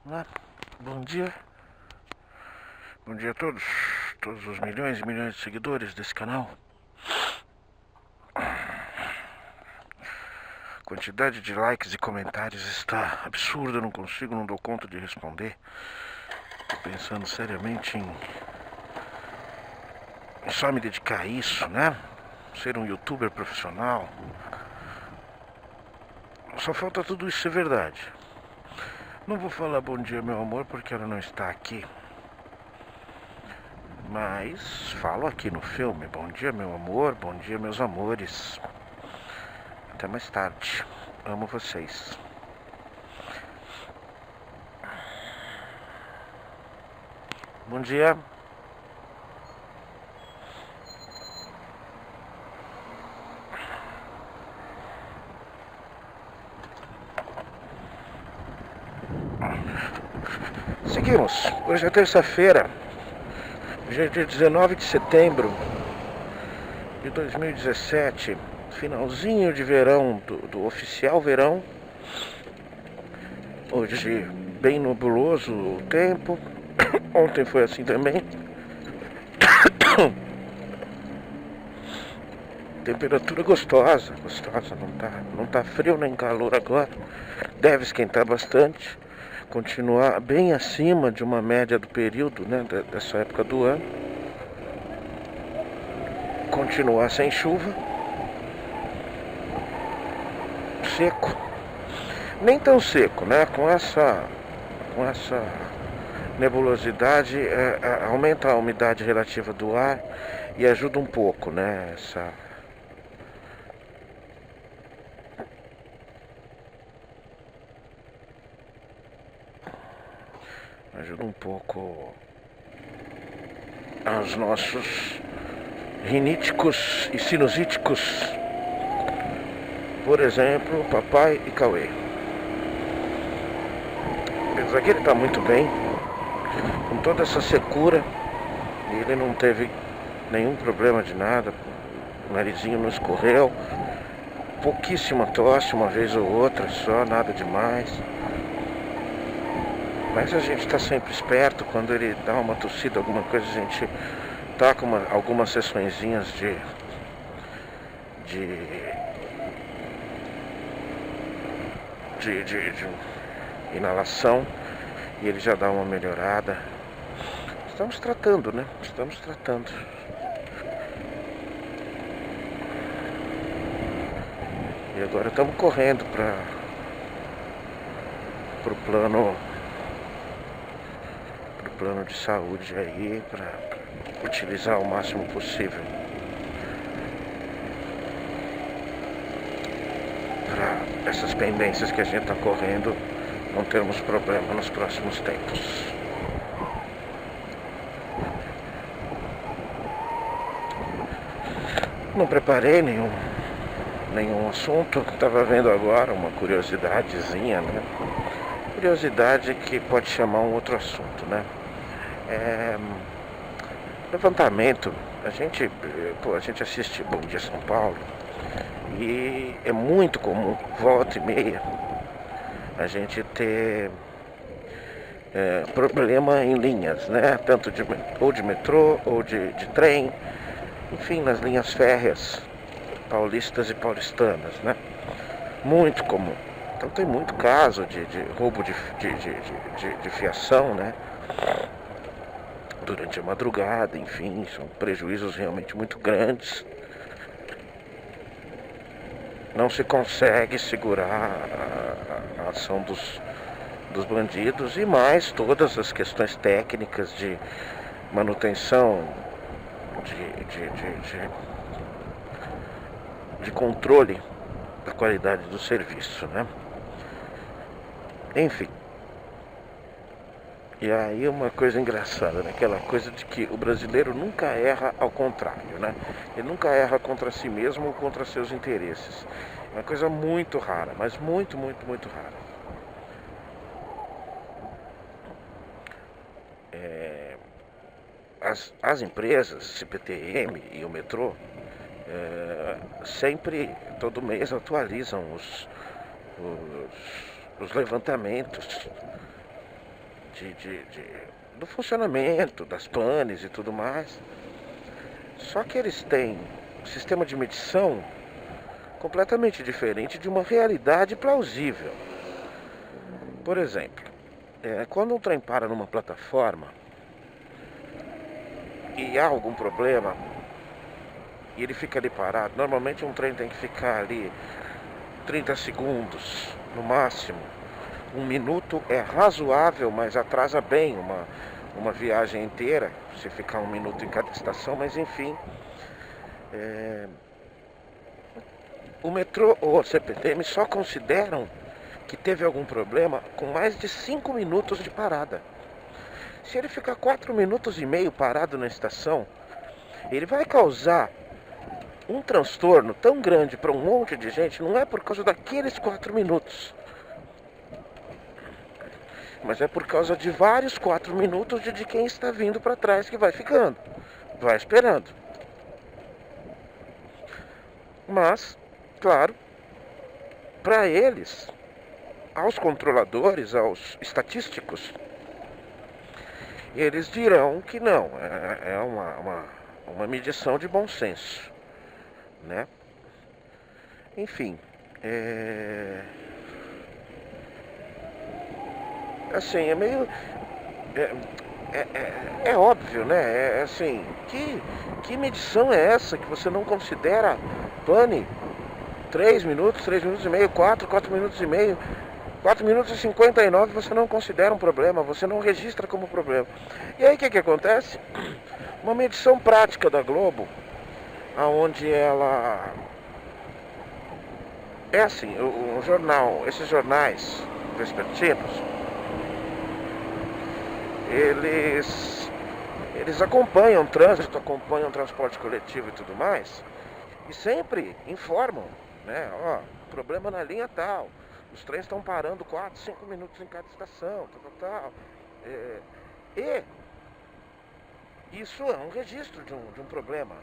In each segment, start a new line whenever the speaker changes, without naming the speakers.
Olá, bom dia. Bom dia a todos os milhões e milhões de seguidores desse canal. A quantidade de likes e comentários está absurda, eu não dou conta de responder. Tô pensando seriamente em só me dedicar a isso, né? Ser um youtuber profissional. Só falta tudo isso ser verdade. Não vou falar bom dia, meu amor, porque ela não está aqui. Mas falo aqui no filme. Bom dia, meu amor. Bom dia, meus amores. Até mais tarde. Amo vocês. Bom dia. Seguimos. Hoje é terça-feira. Hoje é dia 19 de setembro de 2017. Finalzinho de verão, do oficial verão. Hoje bem nebuloso o tempo. Ontem foi assim também. Temperatura gostosa. Não tá frio nem calor agora. Deve esquentar bastante. Continuar bem acima de uma média do período, né, dessa época do ano. Continuar sem chuva. Seco. Nem tão seco, né? Com essa nebulosidade, aumenta a umidade relativa do ar e ajuda um pouco, né? Ajuda um pouco aos nossos riníticos e sinusíticos. Por exemplo, papai e Cauê. Apesar que ele está muito bem, com toda essa secura, ele não teve nenhum problema de nada, o narizinho não escorreu, pouquíssima tosse, uma vez ou outra só, nada demais. Mas a gente está sempre esperto, quando ele dá uma tossida, alguma coisa, a gente tá com algumas sessõezinhas de inalação e ele já dá uma melhorada. Estamos tratando, né? Estamos tratando. E agora estamos correndo para o plano de saúde aí, para utilizar o máximo possível para essas pendências que a gente está correndo não termos problema nos próximos tempos. Não preparei nenhum assunto, estava vendo agora uma curiosidadezinha, né? Curiosidade que pode chamar um outro assunto, né? Levantamento. A gente assiste Bom Dia São Paulo e é muito comum, volta e meia, a gente ter problema em linhas, né? Tanto de metrô ou de trem, enfim, nas linhas férreas paulistas e paulistanas, né? Muito comum. Então tem muito caso de roubo de fiação, né? Durante a madrugada, enfim, são prejuízos realmente muito grandes. Não se consegue segurar a ação dos bandidos e mais todas as questões técnicas de manutenção, de controle da qualidade do serviço, né? Enfim. E aí uma coisa engraçada, né? Aquela coisa de que o brasileiro nunca erra ao contrário, né? Ele nunca erra contra si mesmo ou contra seus interesses. É uma coisa muito rara, mas muito, muito, muito rara. As empresas, CPTM e o metrô, sempre, todo mês, atualizam os levantamentos do funcionamento das panes e tudo mais. Só que eles têm um sistema de medição completamente diferente de uma realidade plausível. Por exemplo, quando um trem para numa plataforma e há algum problema e ele fica ali parado, normalmente um trem tem que ficar ali 30 segundos no máximo. 1 minuto é razoável, mas atrasa bem uma viagem inteira, se ficar 1 minuto em cada estação, mas enfim. O metrô ou a CPTM só consideram que teve algum problema com mais de 5 minutos de parada. Se ele ficar 4 minutos e meio parado na estação, ele vai causar um transtorno tão grande para um monte de gente, não é por causa daqueles 4 minutos, mas é por causa de vários 4 minutos de quem está vindo para trás que vai ficando, vai esperando. Mas, claro, para eles, aos controladores, aos estatísticos, eles dirão que não, é uma medição de bom senso, né? Enfim, assim, é meio... É óbvio, né? Assim, que medição é essa que você não considera pane 3 minutos, 3 minutos e meio, 4 minutos e meio, 4 minutos e 59 você não considera um problema, você não registra como problema. E aí o que acontece? Uma medição prática da Globo, onde ela... É assim, o jornal, esses jornais vespertinos, eles acompanham o trânsito, acompanham o transporte coletivo e tudo mais, e sempre informam, né? Ó, problema na linha tal, os trens estão parando 4, 5 minutos em cada estação, tal. E isso é um registro de um problema,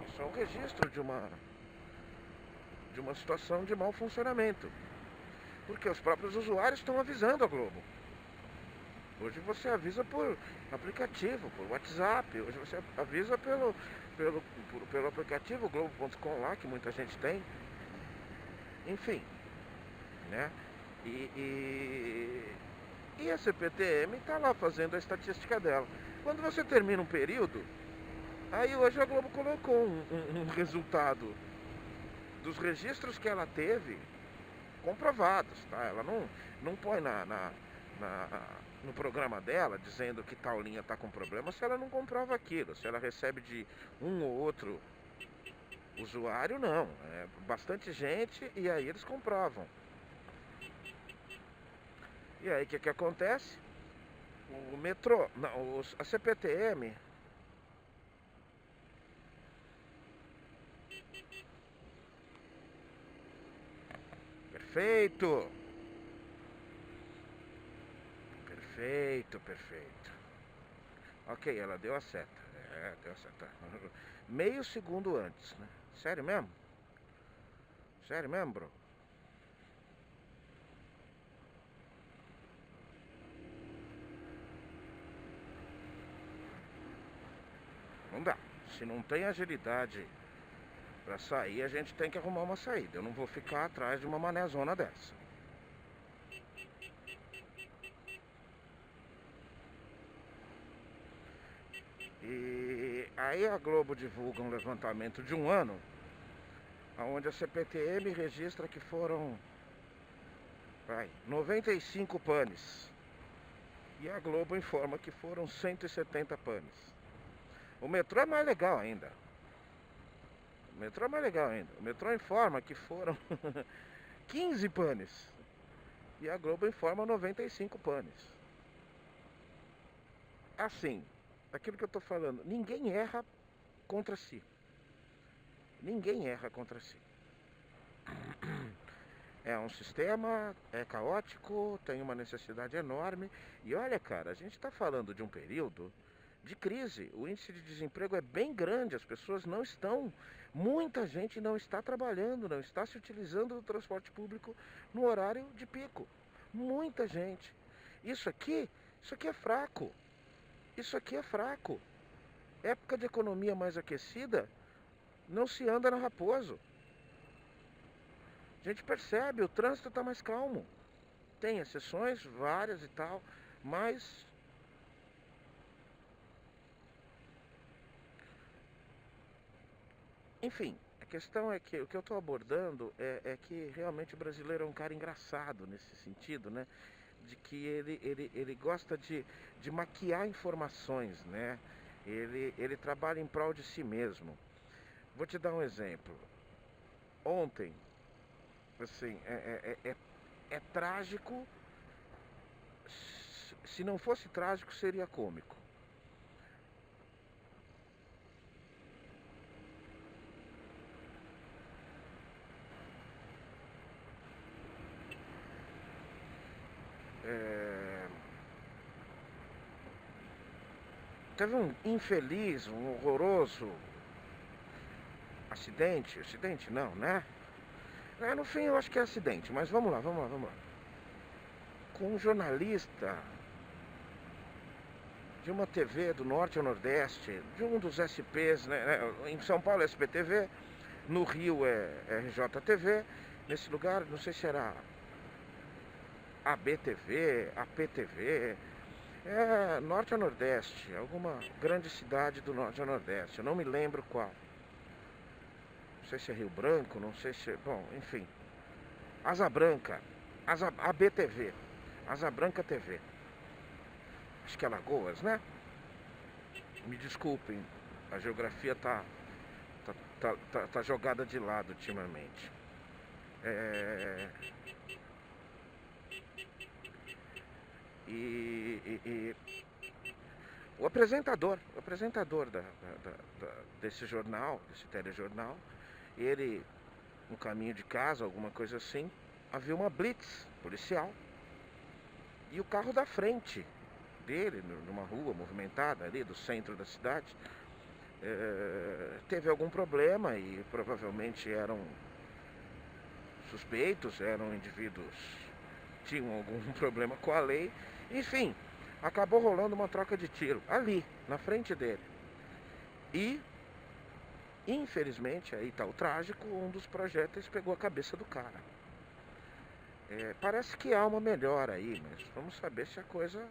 isso é um registro de uma situação de mau funcionamento, porque os próprios usuários estão avisando a Globo. Hoje você avisa por aplicativo, por WhatsApp, hoje você avisa pelo aplicativo Globo.com lá, que muita gente tem. Enfim, né? E a CPTM está lá fazendo a estatística dela. Quando você termina um período, aí hoje a Globo colocou um resultado dos registros que ela teve comprovados, tá? Ela não põe no programa dela dizendo que tal linha está com problema se ela não comprova aquilo. Se ela recebe de um ou outro usuário, não. É bastante gente e aí eles comprovam. E aí o que acontece? O metrô, não, a CPTM... Perfeito! Perfeito. Ok, ela deu a seta. Deu a seta. Meio segundo antes, né? Sério mesmo? Sério mesmo, bro? Não dá. Se não tem agilidade pra sair, a gente tem que arrumar uma saída. Eu não vou ficar atrás de uma manézona dessa. E aí a Globo divulga um levantamento de um ano, onde a CPTM registra que foram 95 panes. E a Globo informa que foram 170 panes. O metrô é mais legal ainda. O metrô informa que foram 15 panes. E a Globo informa 95 panes. Assim, aquilo que eu tô falando, ninguém erra contra si. É um sistema, é caótico, tem uma necessidade enorme. E olha, cara, a gente tá falando de um período de crise. O índice de desemprego é bem grande, as pessoas não estão... Muita gente não está trabalhando, não está se utilizando do transporte público no horário de pico. Muita gente. Isso aqui Isso aqui é fraco. Isso aqui é fraco. Época de economia mais aquecida, não se anda na Raposo. A gente percebe, o trânsito está mais calmo. Tem exceções, várias e tal, mas enfim, a questão é que o que eu estou abordando é que realmente o brasileiro é um cara engraçado nesse sentido, né? De que ele gosta de maquiar informações, né? Ele trabalha em prol de si mesmo. Vou te dar um exemplo. Ontem, assim, é trágico. Se não fosse trágico, seria cômico. É, teve um infeliz, um horroroso acidente. Acidente não, né? No fim eu acho que é acidente, mas vamos lá, vamos lá, vamos lá. Com um jornalista de uma TV do Norte ao Nordeste, de um dos SPs, né? Em São Paulo é SPTV, no Rio é RJTV, nesse lugar, não sei se era ABTV, APTV, é Norte ao Nordeste, alguma grande cidade do Norte ao Nordeste, eu não me lembro qual. Não sei se é Rio Branco, não sei se é... Bom, enfim. Asa Branca, ABTV, Asa Branca TV. Acho que é Lagoas, né? Me desculpem, a geografia tá jogada de lado ultimamente. É... E o apresentador desse jornal, desse telejornal, ele, no caminho de casa, alguma coisa assim, havia uma blitz policial. E o carro da frente dele, numa rua movimentada ali do centro da cidade, teve algum problema e provavelmente eram suspeitos, eram indivíduos que tinham algum problema com a lei. Enfim, acabou rolando uma troca de tiro ali, na frente dele. E, infelizmente, aí tá o trágico, um dos projéteis pegou a cabeça do cara. Parece que há uma melhora aí, mas vamos saber se a coisa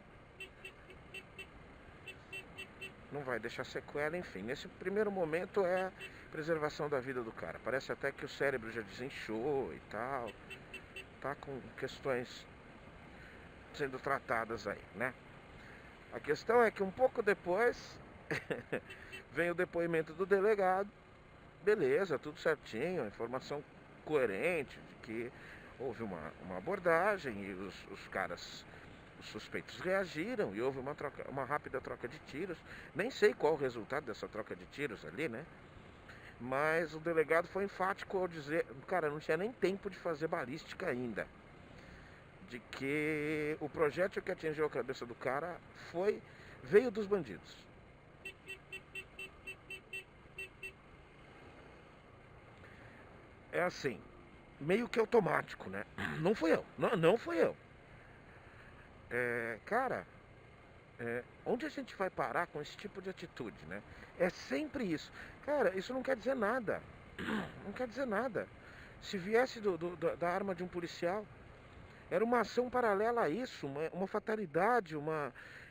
não vai deixar sequela, enfim. Nesse primeiro momento é preservação da vida do cara. Parece até que o cérebro já desinchou e tal. Tá com questões sendo tratadas aí, né? A questão é que um pouco depois vem o depoimento do delegado. Beleza, tudo certinho, informação coerente de que houve uma abordagem e os caras, os suspeitos reagiram e houve uma rápida troca de tiros. Nem sei qual o resultado dessa troca de tiros ali, né? Mas o delegado foi enfático ao dizer, cara, não tinha nem tempo de fazer balística ainda, de que o projétil que atingiu a cabeça do cara veio dos bandidos. É assim, meio que automático, né? Não fui eu, não fui eu. Cara, onde a gente vai parar com esse tipo de atitude, né? É sempre isso. Cara, isso não quer dizer nada. Não quer dizer nada. Se viesse da arma de um policial, era uma ação paralela a isso, uma fatalidade,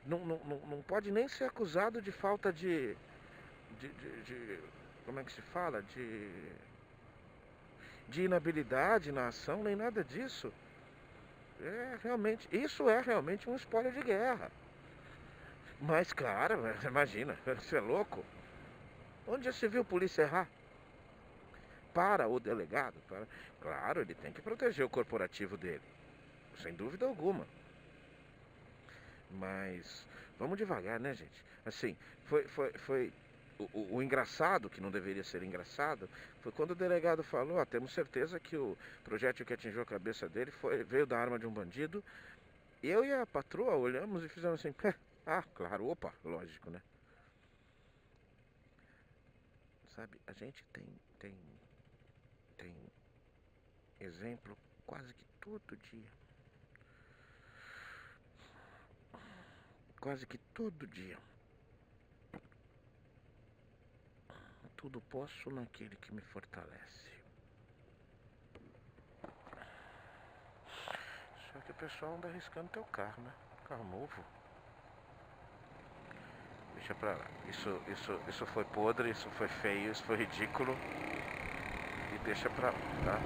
não pode nem ser acusado de falta de como é que se fala? De inabilidade na ação, nem nada disso. Isso é realmente um espólio de guerra. Mas, cara, imagina, você é louco? Onde já se viu polícia errar? Para o delegado, claro, ele tem que proteger o corporativo dele, sem dúvida alguma. Mas vamos devagar, né, gente? Assim, foi o engraçado, que não deveria ser engraçado, foi quando o delegado falou, temos certeza que o projétil que atingiu a cabeça dele veio da arma de um bandido. Eu e a patroa olhamos e fizemos assim, claro, opa, lógico, né? Sabe, a gente tem exemplo quase que todo dia quase que todo dia. Tudo posso naquele que me fortalece. Só que o pessoal anda arriscando teu carro, né? Carro novo. Deixa pra lá. Isso foi podre, isso foi feio, isso foi ridículo. E deixa pra lá, tá?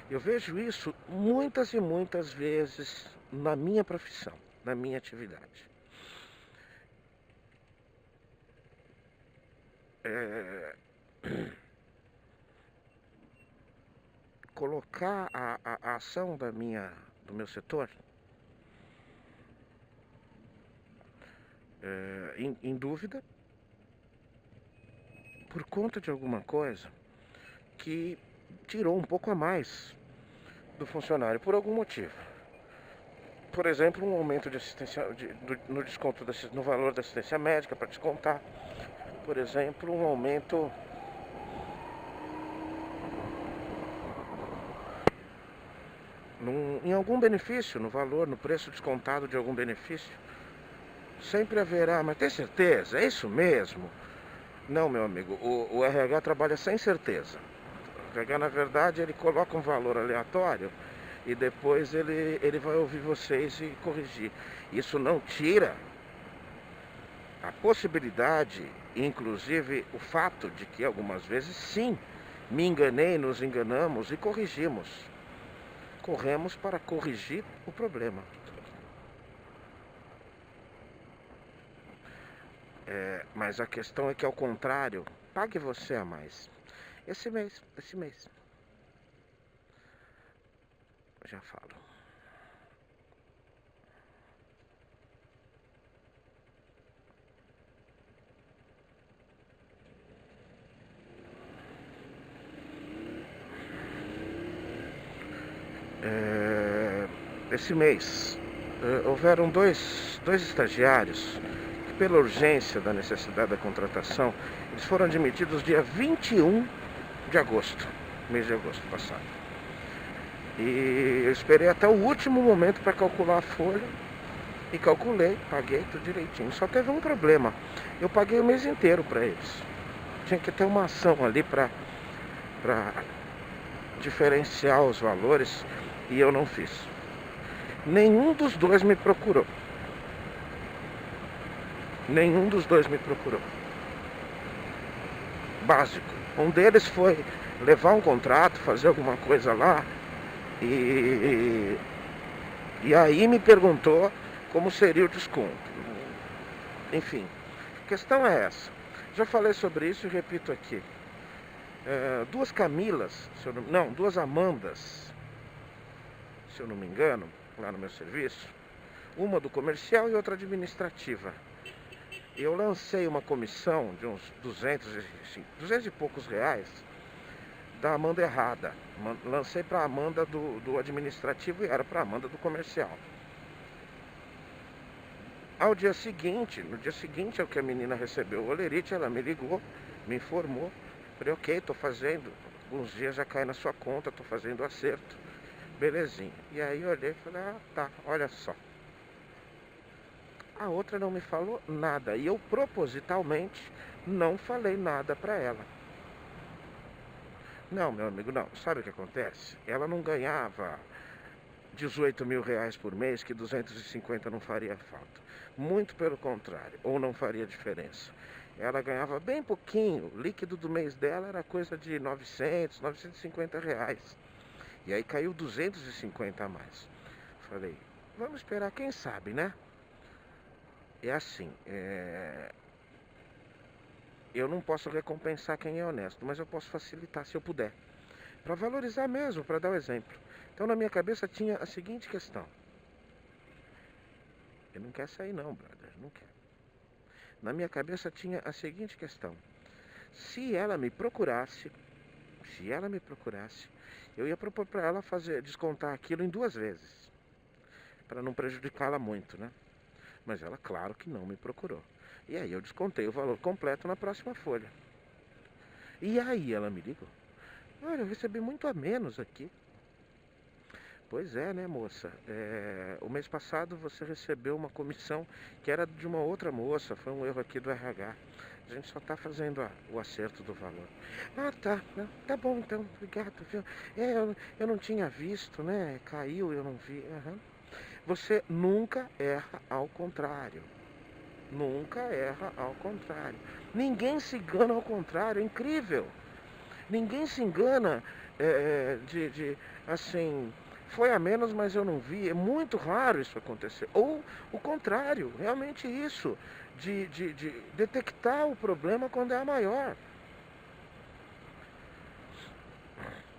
Eu vejo isso muitas e muitas vezes na minha profissão, na minha atividade. Colocar a ação do meu setor em dúvida por conta de alguma coisa que tirou um pouco a mais do funcionário por algum motivo. Por exemplo, um aumento de assistência no desconto no valor da assistência médica para descontar. Por exemplo, um aumento em algum benefício, no valor, no preço descontado de algum benefício. Sempre haverá, mas tem certeza? É isso mesmo? Não, meu amigo, o RH trabalha sem certeza. O RH, na verdade, ele coloca um valor aleatório e depois ele vai ouvir vocês e corrigir. Isso não tira a possibilidade, inclusive o fato de que algumas vezes, sim, me enganei, nos enganamos e corrigimos. Corremos para corrigir o problema. Mas a questão é que, ao contrário, pague você a mais. Esse mês. Já falo. Esse mês houveram dois estagiários que, pela urgência da necessidade da contratação, eles foram admitidos dia 21 de agosto, mês de agosto passado. E eu esperei até o último momento para calcular a folha e calculei, paguei tudo direitinho. Só teve um problema, eu paguei o mês inteiro para eles. Tinha que ter uma ação ali para diferenciar os valores e eu não fiz. Nenhum dos dois me procurou. Básico. Um deles foi levar um contrato, fazer alguma coisa lá e aí me perguntou como seria o desconto. Enfim, a questão é essa. Já falei sobre isso e repito aqui. Duas Camilas, duas Amandas, se eu não me engano, lá no meu serviço, uma do comercial e outra administrativa. Eu lancei uma comissão de uns 200 e poucos reais da Amanda errada. Lancei para a Amanda do administrativo e era para a Amanda do comercial. No dia seguinte ao que a menina recebeu o olerite, ela me ligou, me informou. Falei, ok, tô fazendo, alguns dias já cai na sua conta, tô fazendo o acerto. Belezinha. E aí eu olhei e falei, tá, olha só. A outra não me falou nada e eu propositalmente não falei nada para ela. Não, meu amigo, não. Sabe o que acontece? Ela não ganhava 18 mil reais por mês, que 250 não faria falta. Muito pelo contrário, ou não faria diferença. Ela ganhava bem pouquinho, o líquido do mês dela era coisa de 950 reais. E aí caiu 250 a mais. Falei, vamos esperar, quem sabe, né? É assim, eu não posso recompensar quem é honesto, mas eu posso facilitar se eu puder. Para valorizar mesmo, para dar o exemplo. Então na minha cabeça tinha a seguinte questão. Ele não quer sair não, brother, não quer. Na minha cabeça tinha a seguinte questão. Se ela me procurasse, eu ia propor para ela descontar aquilo em 2 vezes. Para não prejudicá-la muito, né? Mas ela, claro que não me procurou. E aí eu descontei o valor completo na próxima folha. E aí ela me ligou: olha, eu recebi muito a menos aqui. Pois é, né, moça? O mês passado você recebeu uma comissão que era de uma outra moça, foi um erro aqui do RH. A gente só está fazendo o acerto do valor. Ah, tá. Não, tá bom então, obrigado, viu? Eu não tinha visto, né? Caiu, eu não vi. Aham. Você nunca erra ao contrário. Nunca erra ao contrário. Ninguém se engana ao contrário, é incrível. Ninguém se engana assim, foi a menos, mas eu não vi. É muito raro isso acontecer. Ou o contrário, realmente isso, de detectar o problema quando é a maior.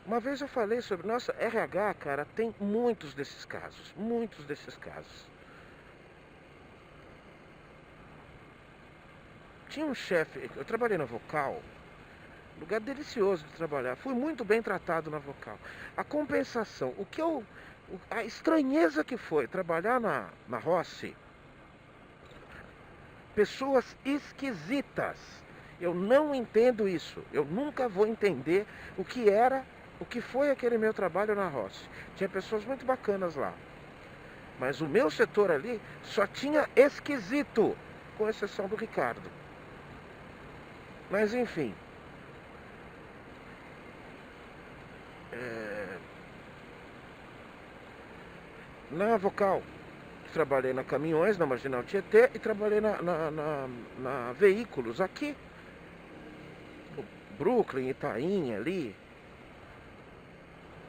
Uma vez eu falei sobre, nossa, RH, cara, tem muitos desses casos. Muitos desses casos. Tinha um chefe, eu trabalhei na Vocal, lugar delicioso de trabalhar. Fui muito bem tratado na Vocal. A compensação, a estranheza que foi trabalhar na Rossi, pessoas esquisitas. Eu não entendo isso. Eu nunca vou entender o que foi aquele meu trabalho na Rossi. Tinha pessoas muito bacanas lá. Mas o meu setor ali só tinha esquisito, com exceção do Ricardo. Mas enfim. Na Vocal, trabalhei na Caminhões, na Marginal Tietê, e trabalhei na Veículos, aqui, no Brooklyn, Itaim, ali.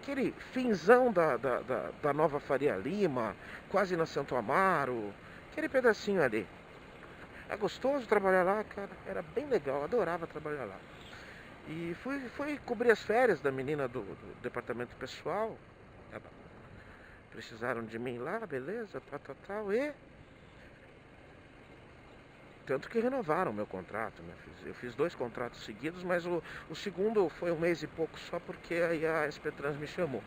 Aquele finzão da Nova Faria Lima, quase na Santo Amaro, aquele pedacinho ali. É gostoso trabalhar lá, cara, era bem legal, adorava trabalhar lá. E fui cobrir as férias da menina do departamento pessoal. Precisaram de mim lá, beleza, tal, e... Tanto que renovaram o meu contrato, né? Eu fiz 2 contratos seguidos, mas o segundo foi 1 mês e pouco só porque aí a SP Trans me chamou.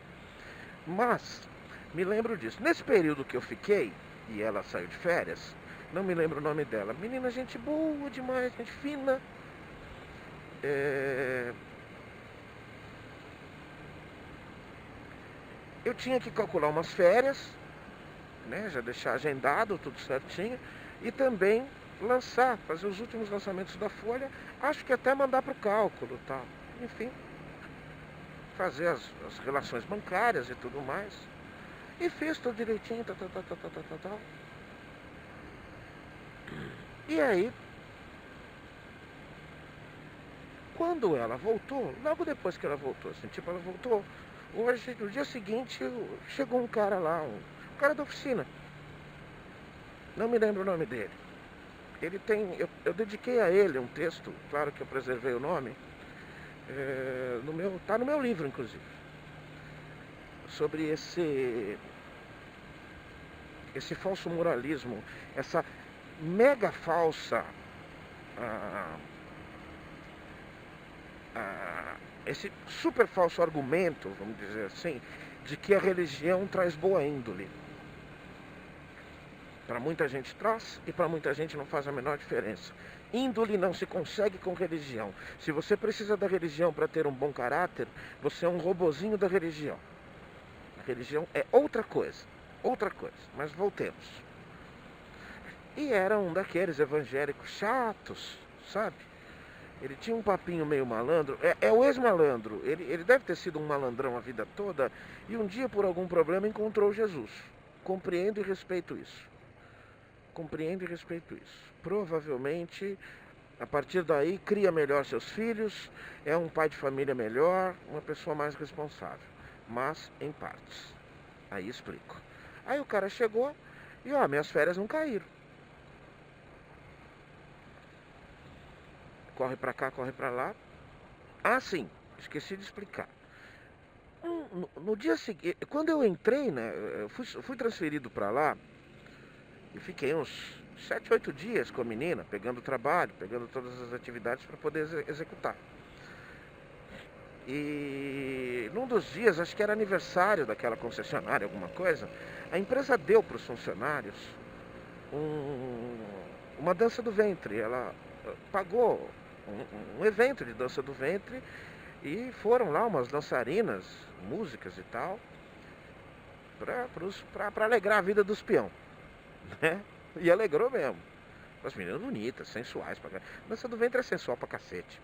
Mas, me lembro disso. Nesse período que eu fiquei, e ela saiu de férias, não me lembro o nome dela. Menina, gente boa demais, gente fina. Eu tinha que calcular umas férias, né? Já deixar agendado, tudo certinho. E também fazer os últimos lançamentos da Folha, acho que até mandar para o cálculo, tal. Enfim, fazer as relações bancárias e tudo mais. E fiz tudo direitinho, tal. E aí, quando ela voltou, logo depois que ela voltou, assim, tipo, ela voltou, hoje, no dia seguinte, chegou um cara lá, um cara da oficina. Não me lembro o nome dele. Ele tem, eu dediquei a ele um texto, claro que eu preservei o nome, tá no meu livro, inclusive, sobre esse falso moralismo, essa mega falsa, esse super falso argumento, vamos dizer assim, de que a religião traz boa índole. Para muita gente traz e para muita gente não faz a menor diferença. Índole não se consegue com religião. Se você precisa da religião para ter um bom caráter, você é um robozinho da religião. A religião é outra coisa. Mas voltemos. E era um daqueles evangélicos chatos, sabe? Ele tinha um papinho meio malandro. É o ex-malandro. Ele deve ter sido um malandrão a vida toda e um dia, por algum problema, encontrou Jesus. Compreendo e respeito isso. Provavelmente, a partir daí, cria melhor seus filhos, é um pai de família melhor, uma pessoa mais responsável. Mas em partes. Aí explico. Aí o cara chegou e, minhas férias não caíram. Corre pra cá, corre pra lá. Ah, sim, esqueci de explicar. No dia seguinte, quando eu entrei, né, eu fui transferido pra lá, e fiquei uns 7, 8 dias com a menina, pegando trabalho, pegando todas as atividades para poder executar. E num dos dias, acho que era aniversário daquela concessionária, alguma coisa, a empresa deu para os funcionários uma dança do ventre. Ela pagou um evento de dança do ventre e foram lá umas dançarinas, músicas e tal, pra alegrar a vida dos peão, né? E alegrou mesmo. As meninas bonitas, sensuais pra caralho. Dança do ventre é sensual pra cacete.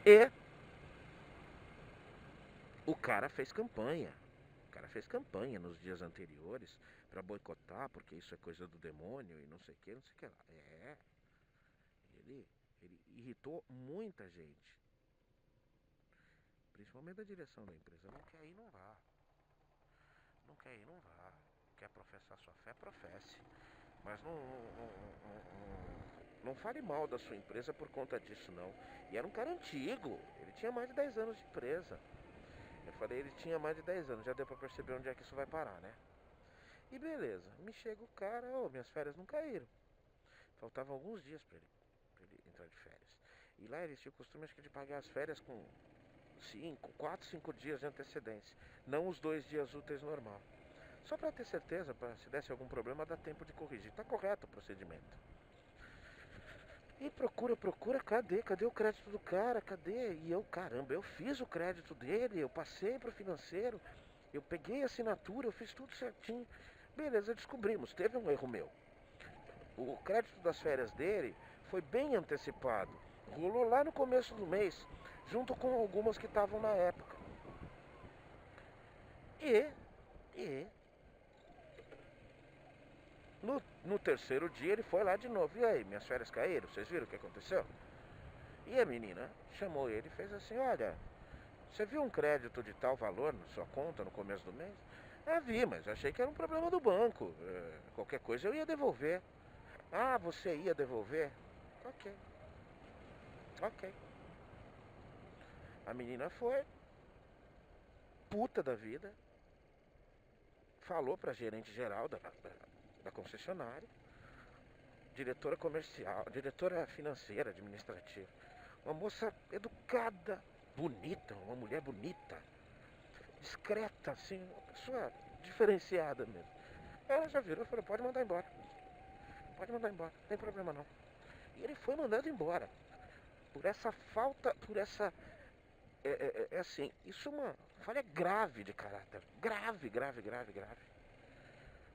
E o cara fez campanha. O cara fez campanha nos dias anteriores pra boicotar, porque isso é coisa do demônio e não sei o que, não sei o que lá. Ele, ele irritou muita gente. Principalmente da direção da empresa. Não quer ir, não vá. Não quer ir, não vá. Quer professar sua fé, professe. Mas não fale mal da sua empresa por conta disso, não. E era um cara antigo. Ele tinha mais de 10 anos de empresa. Eu falei, ele tinha mais de 10 anos. Já deu pra perceber onde é que isso vai parar, né? E beleza. Me chega o cara, minhas férias não caíram. Faltavam alguns dias pra ele entrar de férias. E lá eles tinham o costume, acho que, de pagar as férias com 5 dias de antecedência. Não os 2 dias úteis normal. Só para ter certeza, para se desse algum problema, dá tempo de corrigir. Tá correto o procedimento. E procura, cadê o crédito do cara? Cadê? E eu, caramba, eu fiz o crédito dele, eu passei pro financeiro, eu peguei a assinatura, eu fiz tudo certinho. Beleza, descobrimos, teve um erro meu. O crédito das férias dele foi bem antecipado. Rolou lá no começo do mês, junto com algumas que estavam na época. E no terceiro dia ele foi lá de novo. E aí, minhas férias caíram? Vocês viram o que aconteceu? E a menina chamou ele e fez assim, olha, você viu um crédito de tal valor na sua conta no começo do mês? Ah, vi, mas achei que era um problema do banco. Qualquer coisa eu ia devolver. Ah, você ia devolver? Ok. Ok. A menina foi, puta da vida, falou pra gerente geral da concessionária, diretora comercial, diretora financeira, administrativa. Uma moça educada, bonita, uma mulher bonita, discreta, assim, uma pessoa diferenciada mesmo. Ela já virou e falou, pode mandar embora. Pode mandar embora, não tem problema não. E ele foi mandado embora. Por essa falta, por essa... É assim, isso é uma falha grave de caráter. Grave, grave, grave, grave.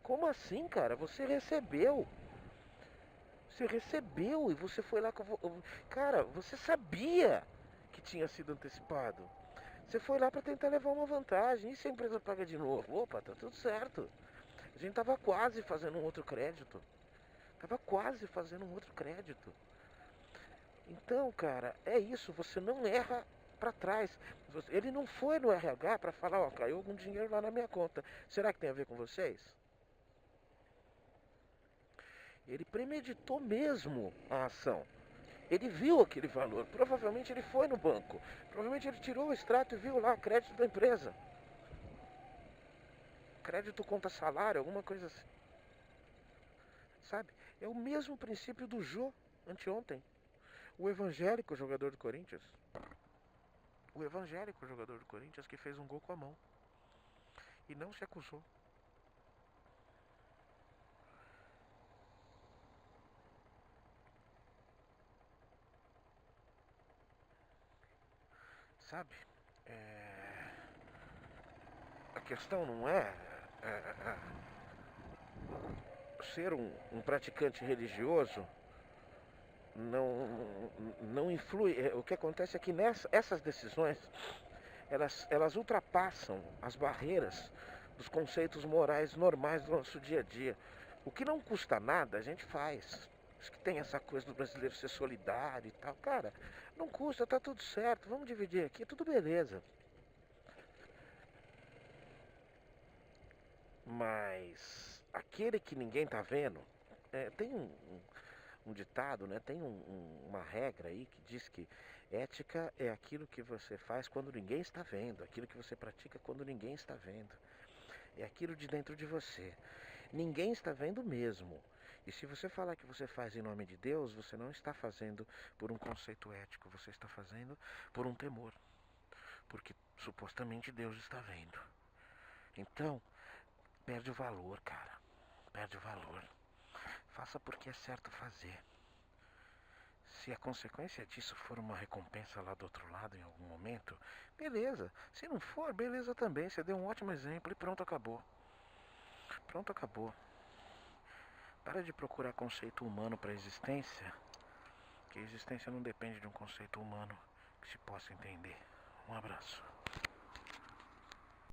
Como assim, cara? Você recebeu e você foi lá com... Cara, você sabia que tinha sido antecipado. Você foi lá para tentar levar uma vantagem. E se a empresa paga de novo? Opa, tá tudo certo. A gente tava quase fazendo um outro crédito. Tava quase fazendo um outro crédito. Então, cara, é isso. Você não erra para trás. Ele não foi no RH para falar, ó, caiu algum dinheiro lá na minha conta. Será que tem a ver com vocês? Ele premeditou mesmo a ação. Ele viu aquele valor. Provavelmente ele foi no banco. Provavelmente ele tirou o extrato e viu lá o crédito da empresa. Crédito conta salário, alguma coisa assim. Sabe? É o mesmo princípio do Jô anteontem. O evangélico jogador do Corinthians. O evangélico jogador do Corinthians que fez um gol com a mão. E não se acusou. Sabe? A questão não é ser um praticante religioso não influi. O que acontece é que essas decisões elas ultrapassam as barreiras dos conceitos morais normais do nosso dia a dia. O que não custa nada, a gente faz. Acho que tem essa coisa do brasileiro ser solidário e tal. Cara, não custa, tá tudo certo. Vamos dividir aqui, tudo beleza. Mas aquele que ninguém tá vendo, tem um ditado, né? Tem uma regra aí que diz que ética é aquilo que você faz quando ninguém está vendo, aquilo que você pratica quando ninguém está vendo. É aquilo de dentro de você. Ninguém está vendo mesmo. E se você falar que você faz em nome de Deus, você não está fazendo por um conceito ético, você está fazendo por um temor. Porque supostamente Deus está vendo. Então, perde o valor, cara. Perde o valor. Faça porque é certo fazer. Se a consequência disso for uma recompensa lá do outro lado em algum momento, beleza. Se não for, beleza também. Você deu um ótimo exemplo e pronto, acabou. Pronto, acabou. Para de procurar conceito humano para a existência, que a existência não depende de um conceito humano que se possa entender. Um abraço.